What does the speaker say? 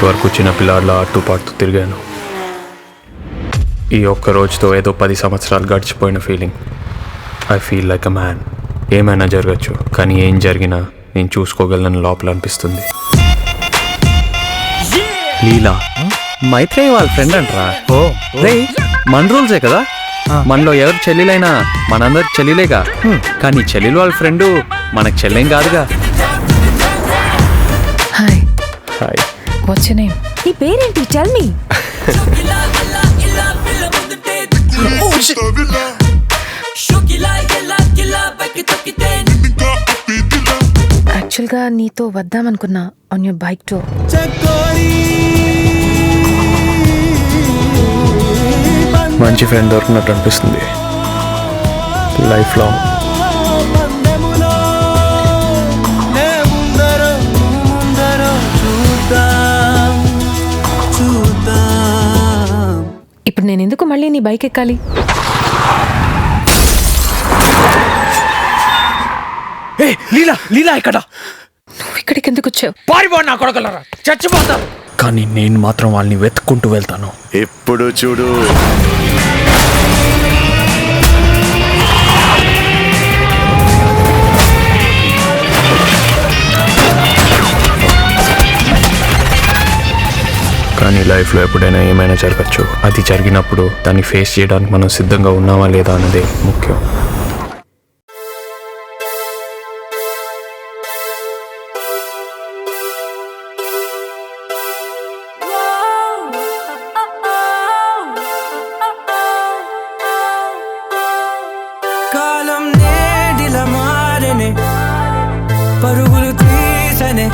ఇప్పటి వరకు చిన్న పిల్లాడిలా ఆడుతూ పాడుతూ తిరిగాను. ఈ ఒక్క రోజుతో ఏదో 10 సంవత్సరాలు గడిచిపోయిన feeling. I feel like a man. ఏమైనా జరగచ్చు, కానీ ఏం జరిగినా నేను చూసుకోగలను లోపల అనిపిస్తుంది. లీలా మైత్రేయ వాళ్ళ ఫ్రెండ్ అంటరా? రే మన రూల్సే కదా, మనలో ఎవరు చెల్లెలైనా మనందరికి చెల్లెలేగా. కానీ చెల్లెలు వాళ్ళ ఫ్రెండు మనకు చెల్లెం కాదుగా. Hi. Hi. What's your name? నీ పేరేంటి? Tell me. యాక్చువల్గా నీతో వద్దామనుకున్నా ఆన్ యువర్ బైక్ టూర్. మంచి ఫ్రెండ్ దొరికినట్టు అనిపిస్తుంది లైఫ్ లాంగ్. ఇప్పుడు నేను ఎందుకు మళ్ళీ నీ బైక్ ఎక్కాలి? లీలా లీలా ఇక్కడ నువ్వు ఇక్కడికి ఎందుకు వచ్చావు? పారిపోండి నా కొడకలరా, చచ్చిపోతారు. కానీ నేను మాత్రం వాళ్ళని వెతుక్కుంటూ వెళ్తాను. ఎప్పుడు చూడు కానీ లైఫ్లో ఎప్పుడైనా ఏమైనా జరగచ్చు. అది జరిగినప్పుడు దాన్ని ఫేస్ చేయడానికి మనం సిద్ధంగా ఉన్నామా లేదా అన్నదే ముఖ్యం. కాలం నేడిల మారనే, పరుగులు తీసనే